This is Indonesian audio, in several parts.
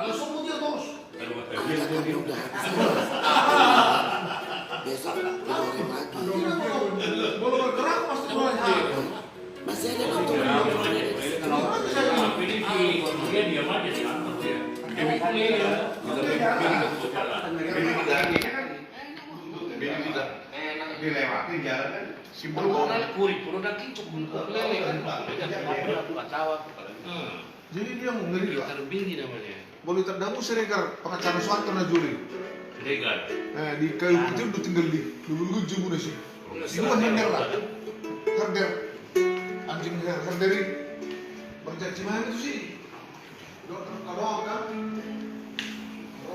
langsung mutil bos. Tapi udah habis. Besok digoreng lagi. Baru bergerak pasti mulai. Masih ada waktu. Dia diam aja di kantor dia. Dilewatin jalan kan. Jadi dia mau ngeri lah. Boleh terdamu seregar pengacara suatu na juri. Di kayu putih udah tinggal di dulu jumu nasi. Ibu kan herder lah. Herder. Anjing herderi. Berjanji mana itu sih? Kalau kan.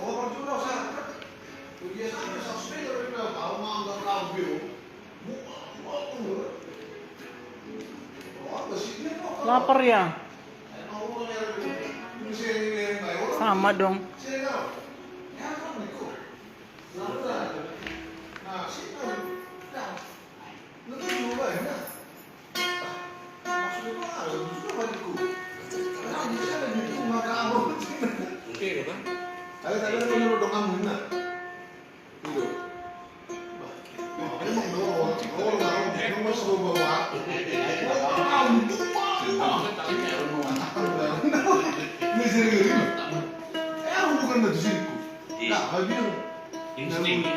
Orang juga usah. Biasanya sosmed dari tahu mah nggak tahu bio. Lapar ya? Sama dong.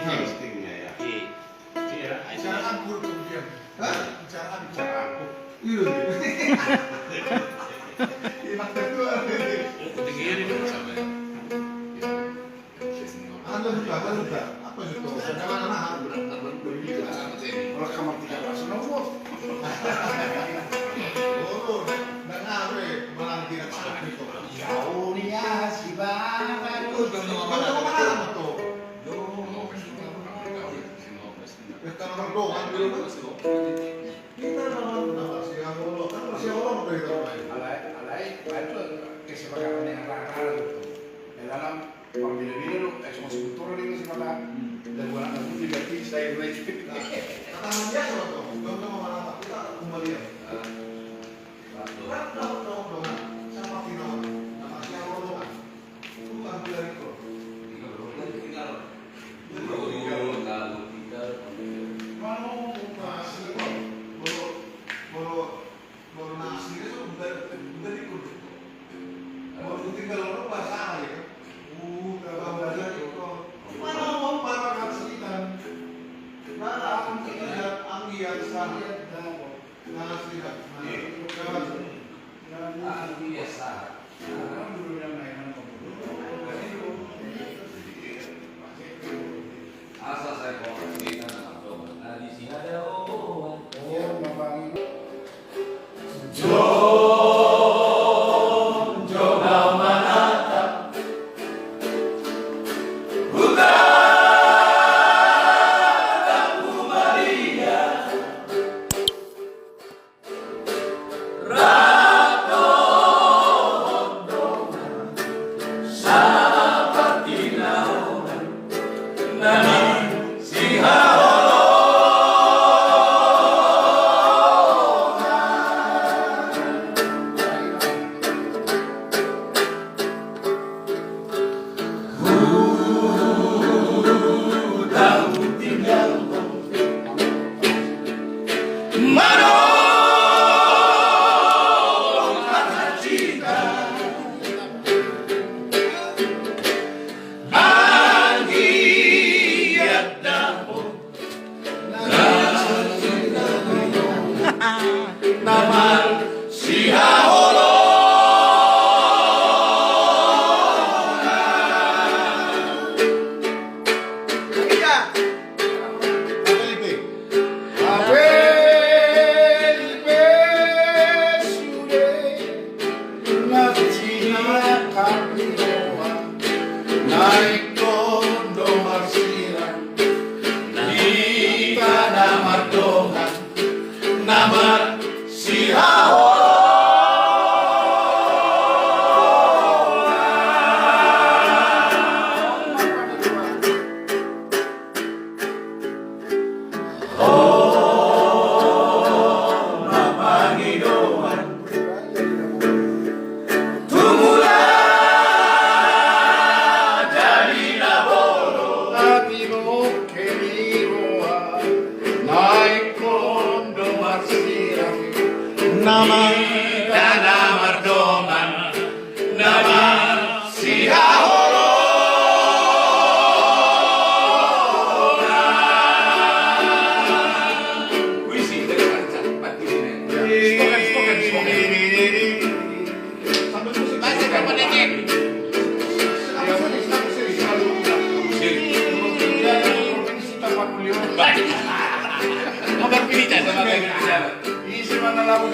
Instingnya ya. Bicara aku kemudian. Bicara aku. Iya. Enak kedua. Anda lupa. Apa itu? Jangan anak. Orang kamar tidak langsung nomor. Oh, nggak ngawe, malah tidak sampai kok. Jauh nih ya, si bang. Bagus dong ngomong tuh. Kita berdoa dulu. Kita masih Allah, kan masih Allah udah itu. Alai, itu kesepakatan yang rata-rata gitu. Dalam pembina-bina lu, masih betul nih kesepakatan. Dan bulan aku juga saya lagi. Kata dia sama tuh, belum mau apa? Kita kembali ya. Sama final, masih Allah kan. Bukan bilang itu. Dia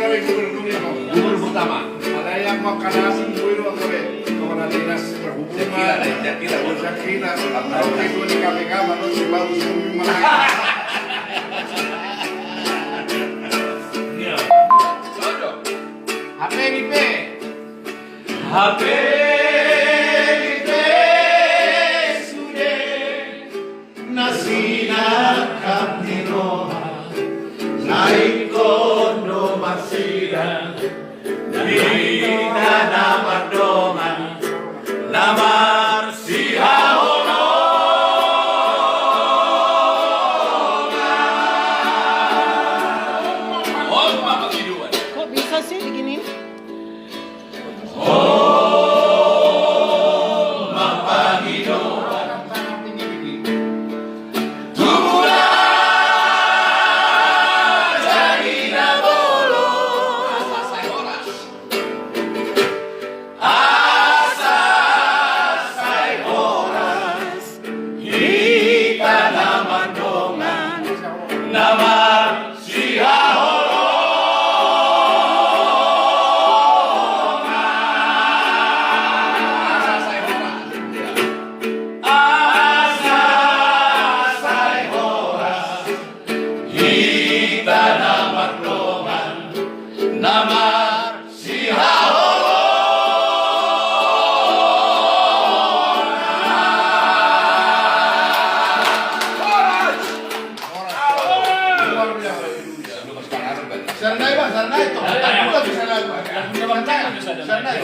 kami gubernur pertama. Ada yang mau kanasi dulu atau kepala dinas perhubungan. Saya kira atau itu di KPK baru si baru semua. HP IP. HP IP sudah nasina kamniroha naik kondo masira dina nama doman namar sihahono. Kok bisa sih begini? Namar sihahono. Asa sai horas kita namar doman namar sihahono. Sarnai bang, sarnai itu. Aku bisa lagu. Punya bang saya. Sarnai.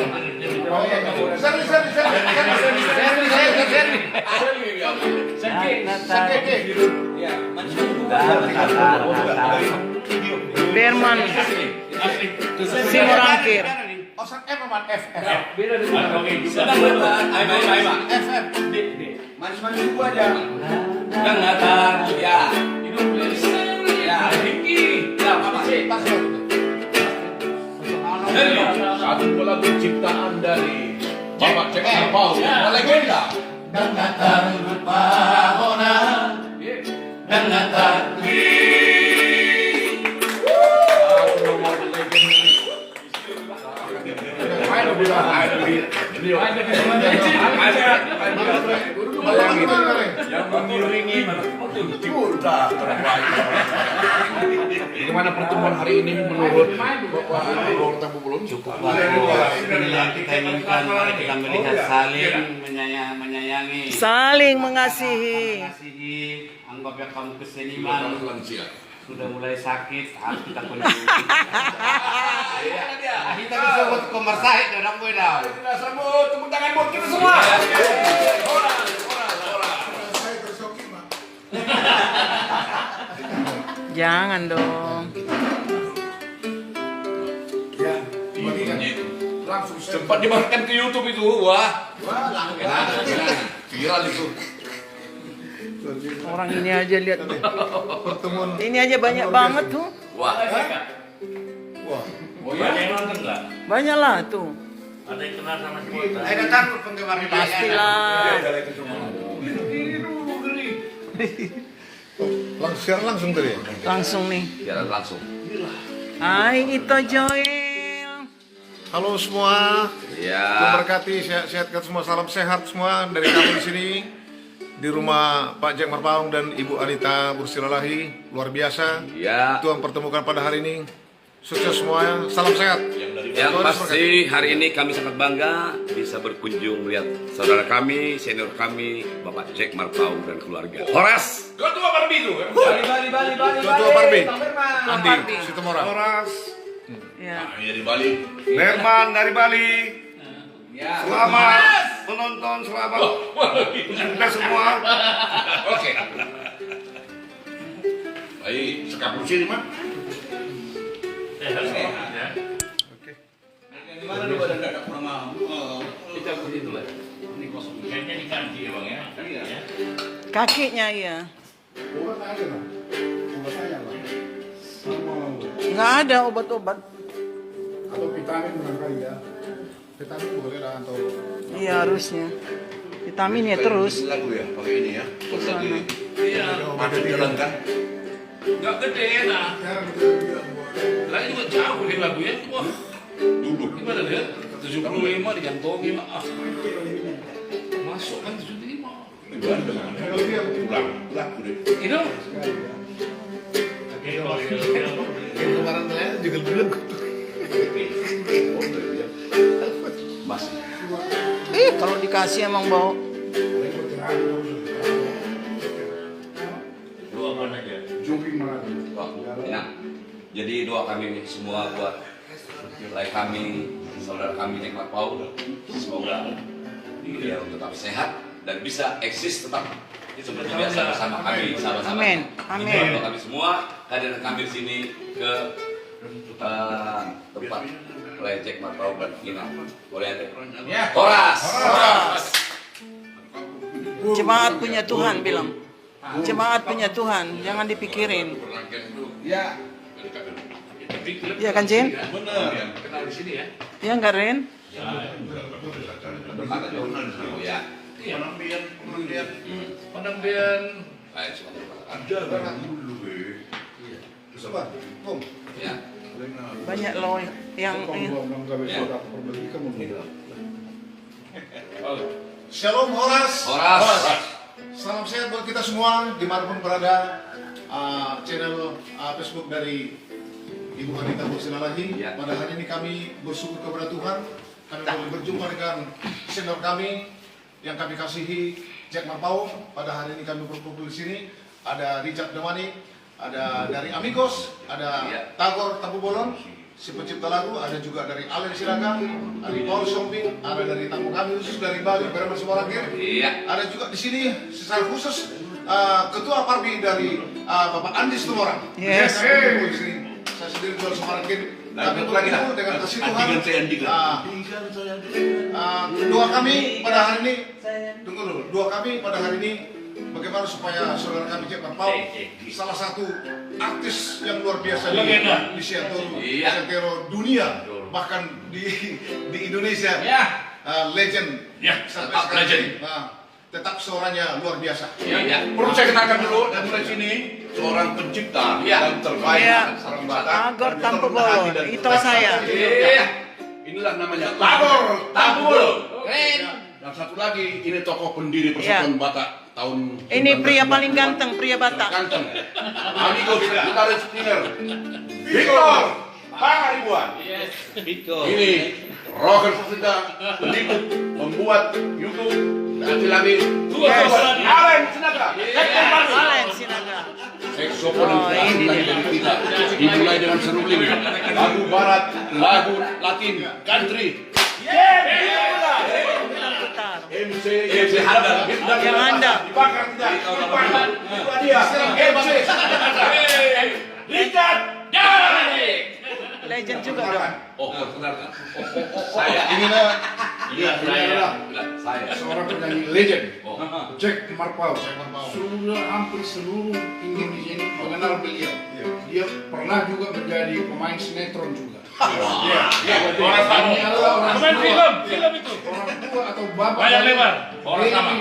Berman. Simorangkir. Oh, F apa? F. FM. Manis-manis gua aja. Dengarkan ya. Ya, Ricky. Ya, apa sih? Satu lagu ciptaan dari Bapak Cek Napau, legenda. Dengarkan lupa hona. Dengarkan yang mengiringi bagaimana pertemuan hari ini menurut Bapak belum Cukup bagus. Inilah yang kita inginkan. Mari kita melihat saling menyayangi, Saling mengasihi. Anggap ya kamu keseniman sudah mulai sakit, harus kita kondisi. Kita bisa buat komersahit orang beda. Kita sambut tepuk tangan buat kita semua. Jangan dong. Ya, langsung cepat dimasukkan ke YouTube itu, wah viral itu. Orang ini aja lihat tuh. Pertemuan. Ini aja banyak banget tuh. Wah. Oh ya, yang nonton nggak? Banyak lah tuh. Ada yang kenal sama si Mota? Saya datang penggemar Pastilah. Siaran langsung tadi. Langsung nih. Jalan langsung. Hai Ito Joel. Halo semua. Ya. Tuhan berkati, sehat semua, salam sehat semua dari kami di sini di rumah Pak Jack Marpaung dan Ibu Anita Bursilalahi, luar biasa. Ya. Tuhan pertemukan pada hari ini. Sukses semuanya, salam sehat. Yang pasti hari ini kami sangat bangga bisa berkunjung melihat saudara kami, senior kami, Bapak Jack Marpaung dan keluarga. Horas, Ketua Barbie itu. Ketua Barbie, Andi Situmorang. Horas, Ya. Dari Bali. Herman dari Bali. Selamat menonton, selamat kita semua. Oke. Baik, sekapur sini mah. Gimana lu ada enggak kurang mau? Kita begitu lah. Ini kosong. Kayaknya diganti ya, Bang ya. Iya. Kakinya ya. Nggak ada obat-obat. Atau vitamin barangkali ya. Vitamin boleh lah atau Iya harusnya. Vitamin ya terus. lagu ya, pakai ini ya. Kosa diri. Iya. Mati jalan kan? Enggak gede nah. Lah juga jauh nih lagu ya. Wah. Duduk. Gimana dia? 75 dikantongi mah. Masuk kan 75. Pulang udah. Ini Kemarin saya juga belum. Masih. Kalau dikasih emang bau. doakan aja. Enak. Jadi doa kami semua buat wilayah kami, saudara kami Jack Marpaung, semoga beliau tetap sehat dan bisa eksis tetap seperti biasa bersama kami, sama-sama. Amin. Amin. Doa kami semua, kehadiran kami di sini ke tempat wilayah Jack Marpaung dan Ina. Boleh ada? Horas. Jemaat punya Tuhan bilang. Jemaat punya Tuhan, jangan dipikirin. Ya. Iya kan, Jin? Benar. Kenal di sini ya. Iya nggak, Ren? Ya. Iya. Penambihan. Baik, semoga Coba, Om. ya. Banyak loh yang Shalom Horas. Horas. Salam sehat buat kita semua dimanapun berada. Channel Facebook dari Ibu Anita Bursinalahi. Ya. Pada hari ini kami bersyukur kepada Tuhan. Kami boleh berjumpa dengan senior kami yang kami kasihi, Jack Marpaung. Pada hari ini kami berkumpul di sini. Ada Richard Demani, ada dari Amigos, ada Ya. Tagor Tabu Bolon, si pencipta lagu, ada juga dari Allen Siraga, dari Paul Shomping, ada dari tamu kami khusus dari Bali, Berman Simalakir. Iya. Ada juga di sini secara khusus Ketua Parbi dari Bapak Andis Tumorang. Yes. Saya di sini. Saya sendiri jual Simalakir. Tapi bertemu dengan kasih Tuhan. Doa kami pada hari ini, tunggu dulu. Doa kami pada hari ini, bagaimana supaya saudara kami Jack Marpaung, salah satu artis yang luar biasa di Santero dunia, bahkan di Indonesia, legend, sampai tetap sekarang legend. ini. Tetap suaranya luar biasa. Iya. Perlu saya kenalkan dulu dan mulai sini seorang pencipta yang terbaik Iya. sarang Batak. Agor Tampu Bolon, itu saya. Iya. Inilah namanya Tagor Tabu Bolon. Keren. Dan satu lagi ini tokoh pendiri Persatuan Batak tahun. Ini pria paling ganteng, pria Batak. Ganteng. Amigos gitaris singer Victor Pangaribuan. Ini rocker Sasida, peliput, membuat YouTube, dan lagi Allen Sinaga. Allen Sinaga. Saxophone Oh, yang ini dari dia. kita dimulai dengan seruling lagu barat, lagu Latin, country. Putar. MC Handal, Yang Handal. dibakar tidak, dibakar. Itu dia, MC Richard Demani. Legend juga dong. Oh, perkenalkan. Saya. Inilah Iya, ini saya. adalah Saya. seorang penyanyi legend. Oh. Jack Marpaung. Hampir seluruh Indonesia ini mengenal beliau. Dia pernah juga menjadi pemain sinetron juga. Orang tamu. Ini adalah orang Pemain tua. film itu. Orang tua atau bapak Layar dari lebar. Orang Dewi sama.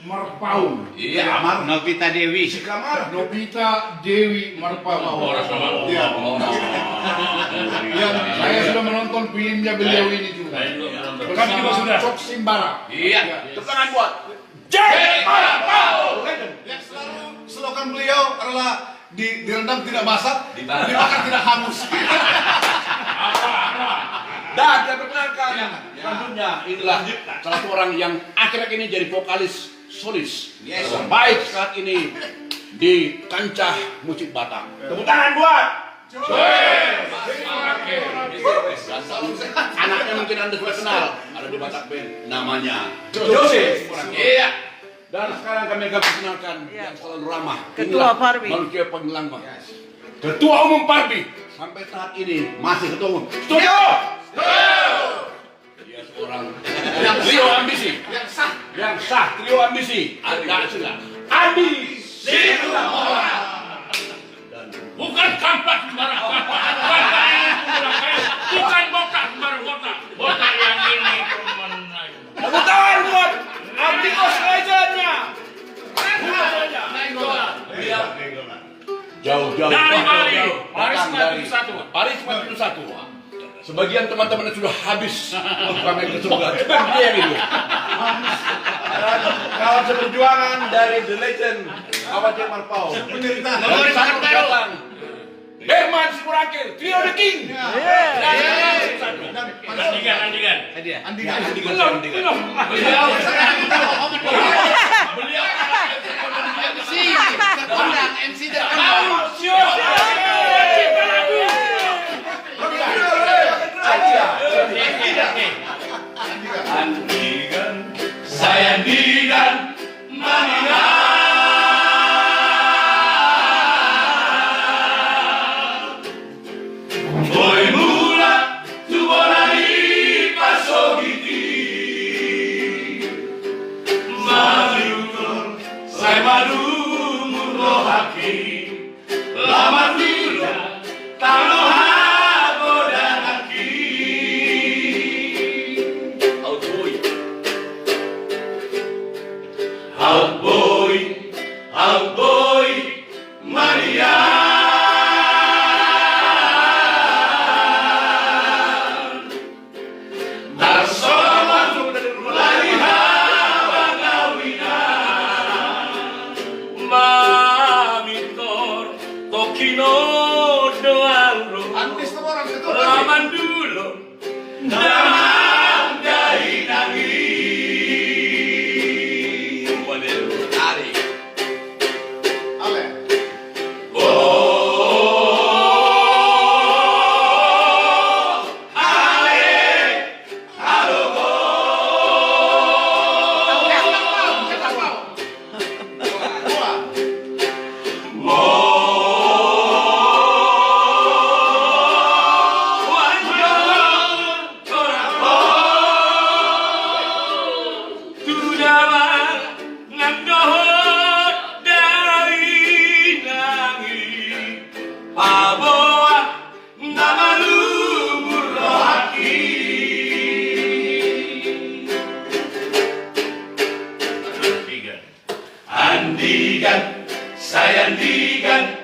Marpaung. Iya. Novita Dewi. Si Kamar Nobita Dewi Marpaung. Orang sama. Iya. Yang saya sudah menonton filmnya beliau ini juga. Saya juga menonton. Bersama Kami juga sudah. Cok Simbara. Iya. Tepuk tangan buat Jack Marpaung. Yang selalu slogan beliau adalah direndam tidak masak, Dibakar. dibakar tidak hangus. Dan saya perkenalkan tentunya inilah salah satu orang yang akhir-akhir ini jadi vokalis solis terbaik saat ini di kancah musik Batak. Tepuk tangan buat anaknya mungkin Anda sudah kenal, ada di Batak Band, namanya Jose. Iya. Dan sekarang kami akan perkenalkan Iya. yang selalu ramah. Ketua Inilah Parbi. Manusia Pengelangma. Ketua Umum Parbi sampai saat ini masih ketua umum. Setuju? Dia seorang yang trio ambisi, yang sah trio ambisi. Ada sudah. Andi Sinulamora. Bukan kampak sembarang. Bukan botak sembarang botak. Botak yang ini teman. Tepuk tangan buat Amigos legendnya. Jauh jauh. Dari Bali. Jauh. Datang Parisma dari 71. Parisma 71. Sebagian teman-teman sudah habis untuk kami ke surga. Cuman dia gitu. Kawan seperjuangan dari The Legend Kawan Cek Marpau. Dari satu datang Herman Sikurakil, Trio The King. Andigan. Belum. Beliau MC terkondang. Andigan, saya Andigan, Boy mula tu bonari pasogiti Malutor saya malu murrohaki Lamar lila taloha bodanaki Out boy Maria Andis tuh orang itu. Laman dulu dalam dari nangis tarik Ale. Andigan, saya Andigan,